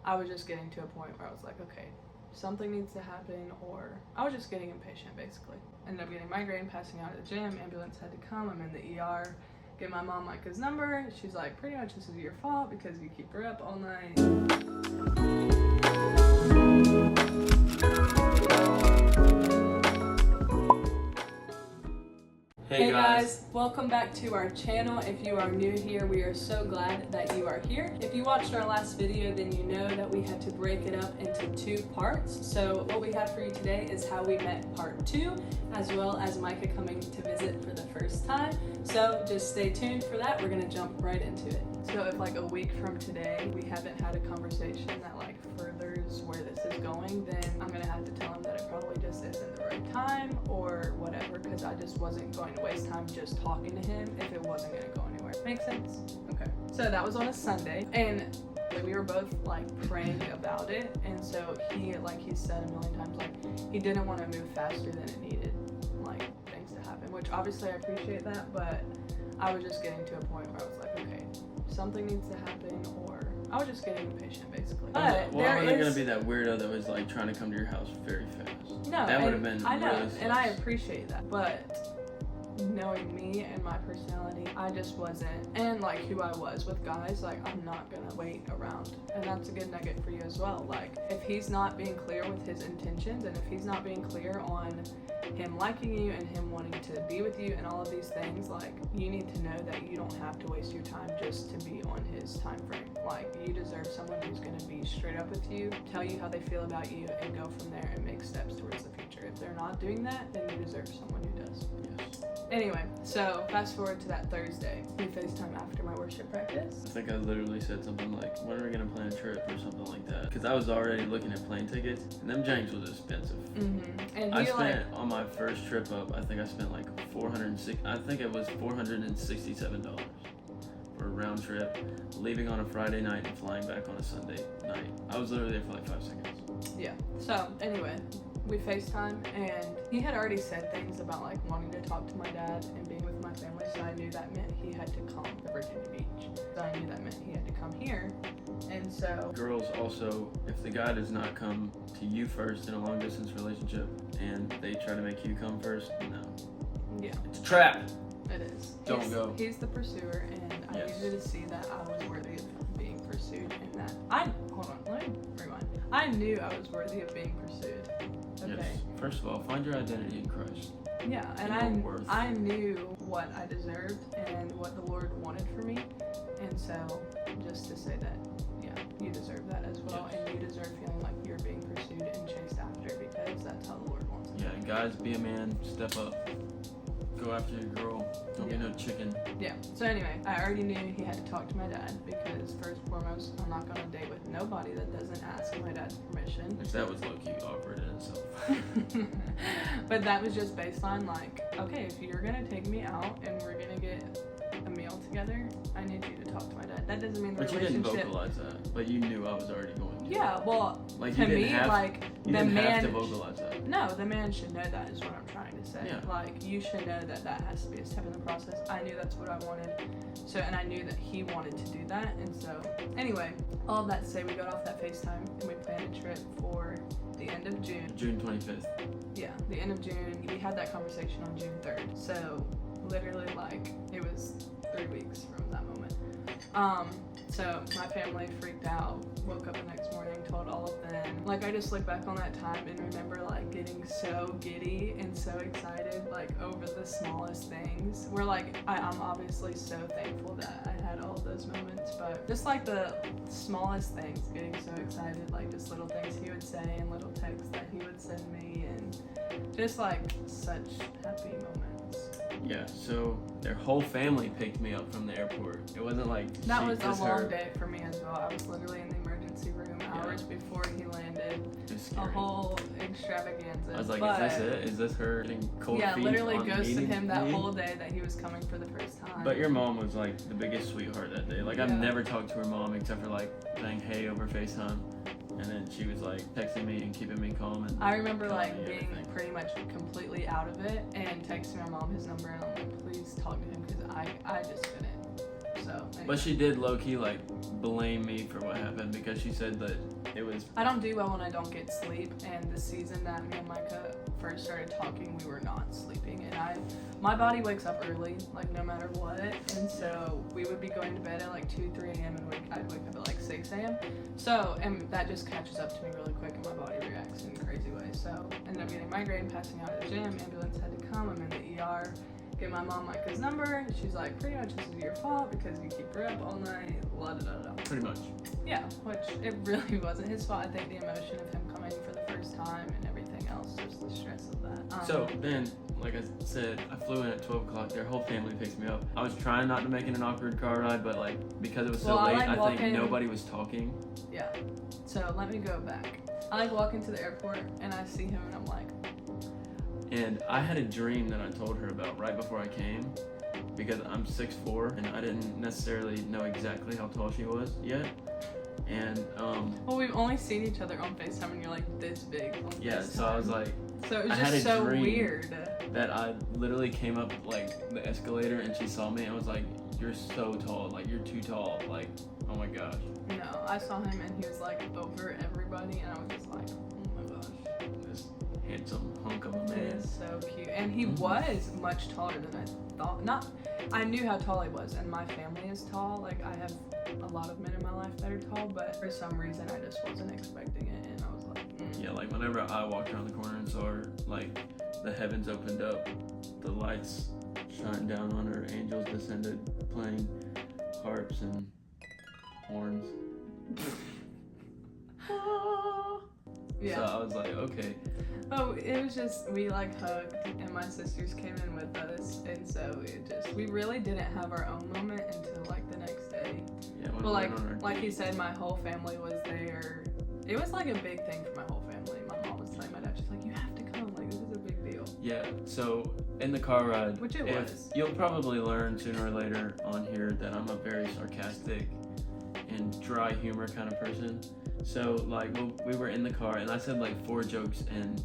I was just getting to a point where I was like, okay, something needs to happen, or I was just getting impatient basically. Ended up getting migraine, passing out at the gym, ambulance had to come, I'm in the ER, get my mom Micah's number. She's like, pretty much this is your fault because you keep her up all night. Hey guys, welcome back to our channel. If you are new here, we are so glad that you are here. If you watched our last video, then you know that we had to break it up into 2 parts. So what we have for you today is how we met part 2, as well as Micah coming to visit for the first time. So just stay tuned for that. We're gonna jump right into it. So if like a week from today, we haven't had a conversation that like furthers where this is going, then I'm gonna have to tell him that it probably just isn't the right time or whatever, because I just wasn't going to waste time just talking to him if it wasn't gonna go anywhere. Make sense? Okay. So that was on a Sunday, and we were both like praying about it, and so he, like he said a million times, like he didn't want to move faster than it needed, like things to happen, which obviously I appreciate that, but I was just getting to a point where I was like, okay, something needs to happen, or I was just getting impatient basically. But well, I wasn't gonna be that weirdo that was like trying to come to your house very fast. No, that would have been. I know, really and I appreciate that, but knowing me and my personality, I just wasn't, and like who I was with guys, like I'm not gonna wait around. And that's a good nugget for you as well. Like if he's not being clear with his intentions, and if he's not being clear on him liking you and him wanting to be with you and all of these things, like you need to know that you don't have to waste your time just to be on his time frame. Like you deserve someone who's gonna be straight up with you, tell you how they feel about you, and go from there and make steps towards the future. If they're not doing that, then you deserve someone who does. Yes. Anyway, so fast forward to that Thursday. We FaceTime after my worship practice. I think I literally said something like, when are we gonna plan a trip or something like that? Because I was already looking at plane tickets, and them janks was expensive. And I spent on my first trip up, I think I spent like $467 for a round trip, leaving on a Friday night and flying back on a Sunday night. I was literally there for like 5 seconds. Yeah. So anyway, we FaceTime, and he had already said things about like wanting to talk to my dad and being with my family, so I knew that meant he had to come to Virginia Beach. So I knew that meant he had to come here. And so girls also, if the guy does not come to you first in a long distance relationship and they try to make you come first, no. Yeah. It's a trap. It is. Don't go. He's the pursuer, and I needed to see that I was worthy of being pursued, and that hold on, let me rewind. I knew I was worthy of being pursued. Okay. Yes. First of all, find your identity in Christ. Yeah, and I knew what I deserved and what the Lord wanted for me, and so just to say that, yeah, you deserve that as well, yes. And you deserve feeling like you're being pursued and chased after, because that's how the Lord wants it. Yeah, guys, be a man, step up, go after your girl, don't be no chicken. Yeah, so anyway, I already knew he had to talk to my dad, because first and foremost, I'm not going to date with nobody that doesn't ask my dad's permission. Which that was low-key awkward in itself. But that was just based on like, okay, if you're going to take me out and we're going to get a meal together, I need you to talk to my dad. That doesn't mean the relationship. But you didn't vocalize that, but you knew I was already going to. Yeah, well, like, to me, like, you the didn't man have to vocalize that. No, the man should know that is what I'm trying to say. Yeah. Like, you should know that that has to be a step in the process. I knew that's what I wanted. So, and I knew that he wanted to do that. And so, anyway, all of that to say, we got off that FaceTime and we planned a trip for the end of June. June 25th. Yeah, the end of June. We had that conversation on June 3rd. So, literally, like, it was 3 weeks from that moment. So my family freaked out, woke up the next morning, told all of them. Like, I just look back on that time and remember like getting so giddy and so excited, like over the smallest things. We're like, I'm obviously so thankful that I had all those moments, but just like the smallest things, getting so excited, like just little things he would say and little texts that he would send me, and just like such happy moments. Yeah, so their whole family picked me up from the airport. It wasn't like that was a long day for me as well. I was literally in the emergency room hours before he landed. A whole extravaganza. I was like, is this it? Is this her getting cold feet? Yeah, literally ghosted him that whole day that he was coming for the first time. But your mom was like the biggest sweetheart that day. Like, I've never talked to her mom except for like saying hey over FaceTime. And then she was like texting me and keeping me calm. And I remember like being pretty much completely out of it and texting my mom his number, and I'm like, please talk to him, because I just couldn't. So anyway. But she did low-key like blame me for what happened because she said that it was. I don't do well when I don't get sleep, and the season that me and Micah first started talking, we were not sleeping, and my body wakes up early, like no matter what, and so we would be going to bed at like 2, 3 a.m. and I'd wake up at like 6 a.m. So, and that just catches up to me really quick, and my body reacts in crazy ways. So, ended up getting migraine, passing out at the gym, ambulance had to come, I'm in the ER. Get my mom Micah's number, and she's like, pretty much this is your fault because you keep her up all night, la da da da. Pretty much. Yeah, which it really wasn't his fault. I think the emotion of him coming for the first time and everything else, just the stress of that. So then, like I said, I flew in at 12 o'clock. Their whole family picks me up. I was trying not to make it an awkward car ride, but like because it was so late, I think nobody was talking. Yeah. So let me go back. I walk into the airport and I see him and I'm like. And I had a dream that I told her about right before I came, because I'm 6'4" and I didn't necessarily know exactly how tall she was yet. And well, we've only seen each other on FaceTime, and you're like this big. Yeah, so I was like. So it was just so weird. That I literally came up like the escalator and she saw me and was like, "You're so tall, like you're too tall, like oh my gosh." No, I saw him and he was like over everybody, and I was just like, oh my gosh. This handsome hunk of a man. It is so cute, and he was much taller than I thought. I knew how tall he was, and my family is tall. Like I have a lot of men in my life that are tall, but for some reason I just wasn't expecting it, and I was like. Yeah, like whenever I walked around the corner and saw her, like the heavens opened up, the lights shined down on her, angels descended playing harps and horns. Yeah. So I was like, okay. Oh, it was just, we like hugged and my sisters came in with us, and so we really didn't have our own moment until like the next day. Yeah, but like he said, my whole family was there. It was like a big thing for my whole family. My mom was telling my dad, she's like, you have to come, like this is a big deal. Yeah, so in the car ride, which it was. You'll probably learn sooner or later on here that I'm a very sarcastic and dry humor kind of person. So like we were in the car and I said like 4 jokes and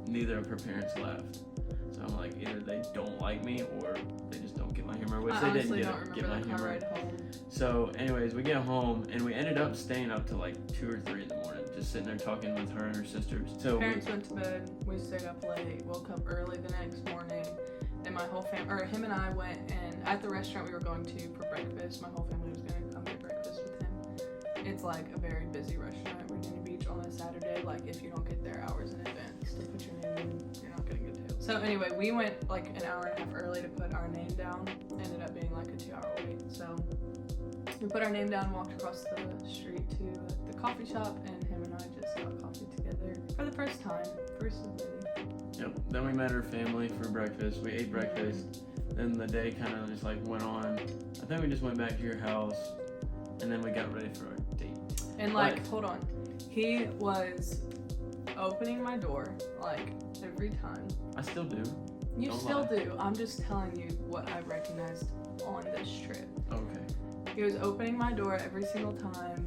neither of her parents laughed. So I'm like, either they don't like me or they just don't get my humor, which they didn't get my humor. So anyways, we get home and we ended up staying up to like 2 or 3 in the morning, just sitting there talking with her and her sisters. So parents went to bed, we stayed up late, woke up early the next morning, and my whole family, or him and I went, and at the restaurant we were going to for breakfast, my whole family was gonna come get breakfast with him. It's like a very busy restaurant at Virginia Beach on a Saturday. Like if you don't get there hours in advance to put your name in, you're not getting a good deal. So anyway, we went like an hour and a half early to put our name down. Ended up being like a 2-hour wait. So we put our name down, walked across the street to the coffee shop, and him and I just got coffee together for the first time. First meeting. Yep. Then we met her family for breakfast. We ate breakfast. Then the day kind of just like went on. I think we just went back to your house, and then we got ready for our date. And like, hold on, he was opening my door like every time. I still do. You still do. I'm just telling you what I recognized on this trip. Okay. He was opening my door every single time.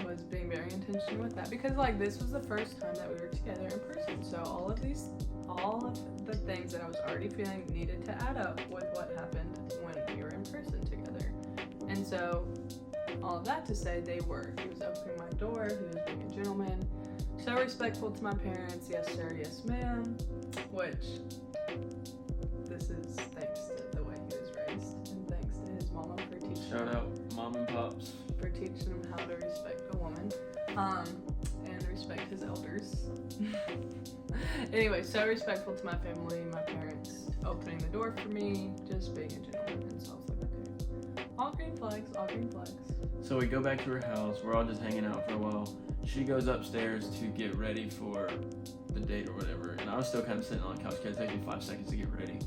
Was being very intentional with that because like this was the first time that we were together in person. So all of the things that I was already feeling needed to add up with what happened when we were in person together. And so all of that to say they were. He was opening my door, he was being a gentleman, so respectful to my parents, yes sir, yes ma'am, which this is thanks to the way he was raised and thanks to his mama for teaching Shout out mom and pops. For teaching him how to respect a woman, and respect his elders. Anyway, so respectful to my family, my parents, opening the door for me, just being a gentleman, and so I was like, okay, all green flags, all green flags. So we go back to her house, we're all just hanging out for a while. She goes upstairs to get ready for the date or whatever, and I was still kind of sitting on the couch because it takes me 5 seconds to get ready.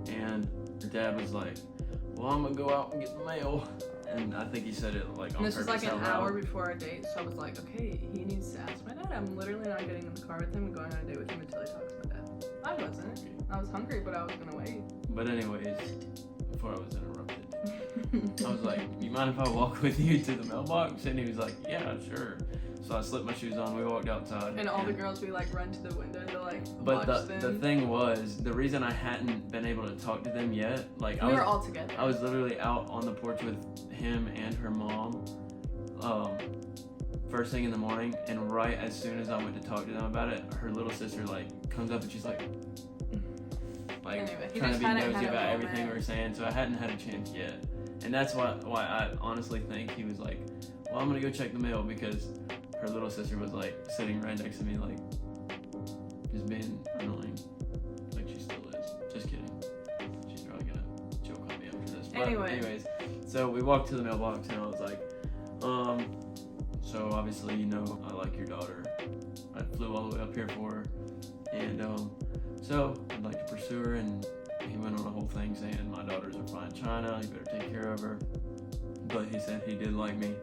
And her dad was like, well, I'm gonna go out and get the mail. And I think he said it like on purpose. This was like an hour before our date, so I was like, okay, he needs to ask my dad. I'm literally not getting in the car with him and going on a date with him until he talks to my dad. I wasn't. I was hungry, but I was gonna wait. But anyways, before I was interrupted, I was like, you mind if I walk with you to the mailbox? And he was like, yeah, sure. So I slipped my shoes on. We walked outside. And all the girls, we like run to the window to like But watch the them. thing was, the reason I hadn't been able to talk to them yet, like We were all together. I was literally out on the porch with him and her mom, first thing in the morning, and right as soon as I went to talk to them about it, her little sister like comes up and she's like Anyway, he trying just to be hadn't nosy had a about everything moment. we were saying, so I hadn't had a chance yet. And that's why I honestly think he was like, well, I'm gonna go check the mail, because her little sister was like sitting right next to me, like just being annoying, like she still is. Just kidding. She's probably gonna choke on me after this. But anyways, so we walked to the mailbox and I was like, so obviously you know I like your daughter. I flew all the way up here for her, and so I'd like to pursue her. And he went on a whole thing saying my daughters are fine in China, you better take care of her. But he said he did like me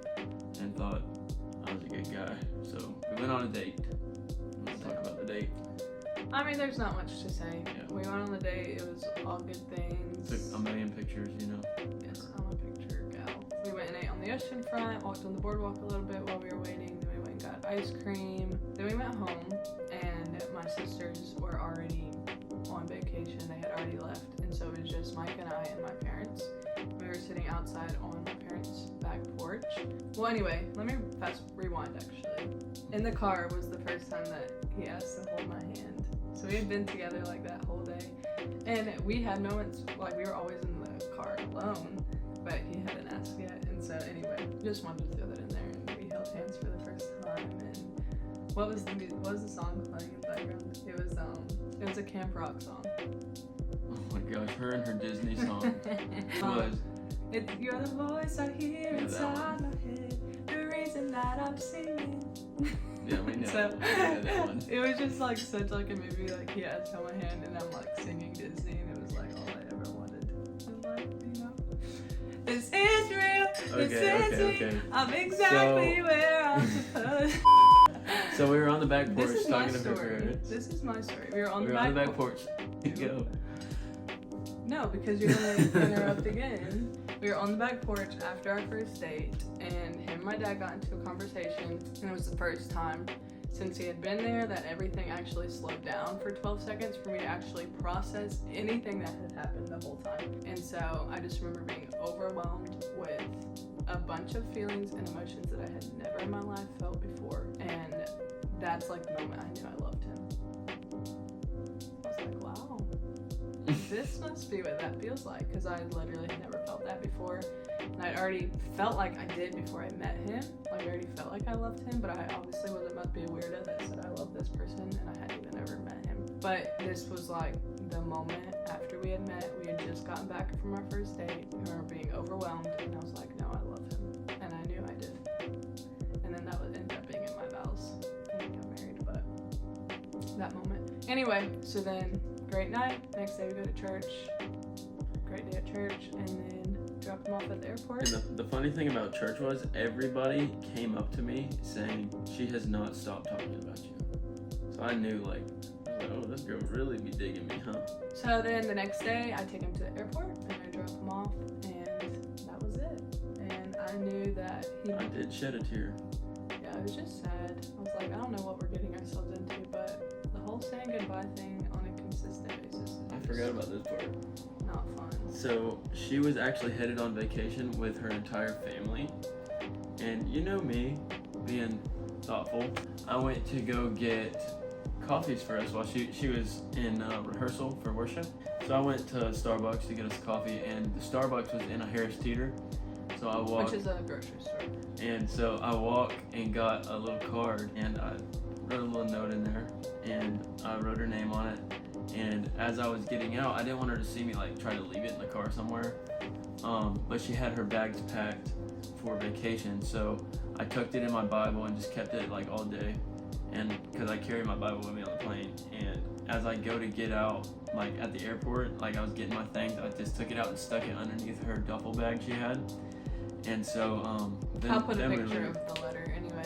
and thought I was a good guy. So we went on a date. Let's talk about the date. I mean, there's not much to say. Yeah. We went on the date. It was all good things. Took a million pictures, you know. Yes, I'm a picture gal. We went and ate on the ocean front, walked on the boardwalk a little bit while we were waiting. Then we went and got ice cream. Then we went home, and my sisters were already on vacation. They had already left, and so it was just Mike and I and my parents. We were sitting outside on my parents' back porch. Well, anyway, let me rewind actually. In the car was the first time that he asked to hold my hand. So we had been together like that whole day. And we had moments, like we were always in the car alone, but he hadn't asked yet. And so anyway, just wanted to throw that in there, and we held hands for the first time. And what was the song playing in the background? It was a Camp Rock song. Oh my gosh, her and her Disney song. was You're the voice I hear Yeah, that inside my head, the reason that I'm singing. Yeah, we know. So, We know that one. it was just like such like a movie, like he asked on my hand and I'm like singing Disney, and it was like all I ever wanted. I'm like, you know, this is real, this is Okay. I'm exactly where I'm supposed. So we were on the back porch This is my talking to her story. parents. This is my story. We were on We the were back on the back porch. Go. No, because you're gonna interrupt again. We were on the back porch after our first date, and him and my dad got into a conversation, and it was the first time since he had been there that everything actually slowed down for 12 seconds for me to actually process anything that had happened the whole time. And so I just remember being overwhelmed with a bunch of feelings and emotions that I had never in my life felt before, and that's like the moment I knew I loved him. I was like, wow. This must be what that feels like, because I literally had never felt that before, and I'd already felt like I did before I met him. Like I already felt like I loved him, but I obviously wasn't about to be a weirdo that said I love this person, and I hadn't even ever met him. But this was like the moment after we had met. We had just gotten back from our first date, and we were being overwhelmed, and I was like, no, I love him, and I knew I did. And then that would end up being in my vows when we got married, but that moment. Anyway, so then great night. Next day we go to church. Great day at church, and then drop him off at the airport. And the funny thing about church was everybody came up to me saying, she has not stopped talking about you. So I knew I was like, oh, this girl really be digging me, huh? So then the next day I take him to the airport and I drop him off, and that was it. And I knew that I did shed a tear. Yeah, it was just sad. I was like, I don't know what we're getting ourselves into, but the whole saying goodbye thing on a consistent basis is I forgot about this part. not fun. So she was actually headed on vacation with her entire family. And you know me, being thoughtful, I went to go get coffees for us while she was in rehearsal for worship. So I went to Starbucks to get us coffee, and the Starbucks was in a Harris Teeter. So I walked. Which is a grocery store. And so I walked and got a little card, and I wrote a little note in there, and I wrote her name on it. And as I was getting out, I didn't want her to see me try to leave it in the car somewhere. But she had her bags packed for vacation, so I tucked it in my Bible and just kept it all day. And because I carry my Bible with me on the plane, and as I go to get out, at the airport, I was getting my things, I just took it out and stuck it underneath her duffel bag she had. And so then I'll put a then we picture leave. of the letter anyway.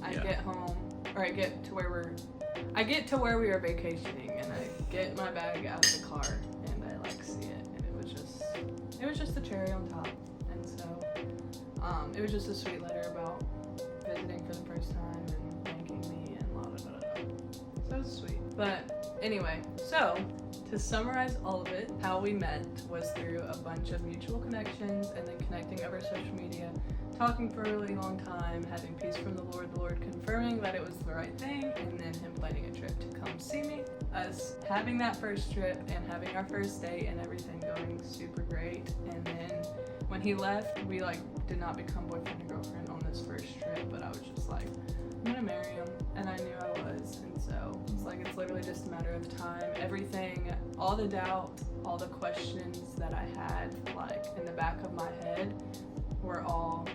I Yeah. get home, or I get to where we are vacationing, and I get my bag out of the car, and I see it, and it was just the cherry on top. And so it was just a sweet letter about visiting for the first time sweet. But anyway, so to summarize all of it, how we met was through a bunch of mutual connections and then connecting over social media, talking for a really long time, having peace from the Lord confirming that it was the right thing, and then him planning a trip to come see me. Us having that first trip and having our first date and everything going super great. And then when he left, we did not become boyfriend and girlfriend on this first trip, but I was just like, I'm gonna marry him, and I knew I was, and so it's literally just a matter of time. Everything, all the doubt, all the questions that I had in the back of my head were all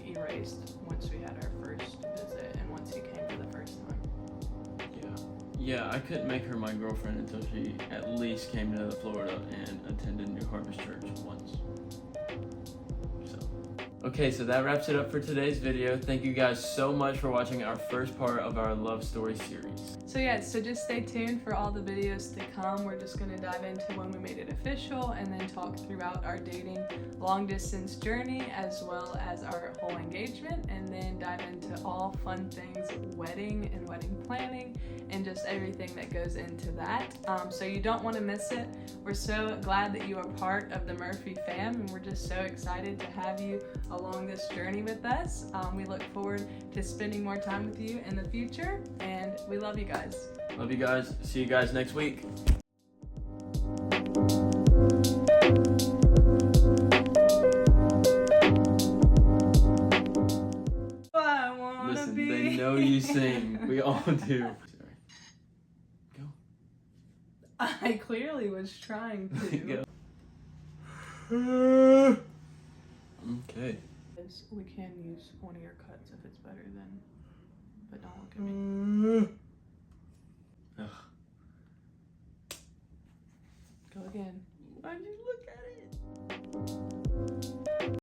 erased once we had our first visit and once he came for the first time. Yeah, I couldn't make her my girlfriend until she at least came to Florida and attended New Harvest Church once. Okay, so that wraps it up for today's video. Thank you guys so much for watching our first part of our love story series. So just stay tuned for all the videos to come. We're just gonna dive into when we made it official and then talk throughout our dating long distance journey as well as our whole engagement, and then dive into all fun things, wedding and wedding planning and just everything that goes into that. So you don't want to miss it. We're so glad that you are part of the Murphy fam, and we're just so excited to have you along this journey with us. We look forward to spending more time with you in the future, and we love you guys. Love you guys. See you guys next week. Listen, they know you sing. We all do. Sorry. Go. I clearly was trying to. Go. Okay. We can use one of your cuts if it's better than, but don't look at me. Ugh. Go again.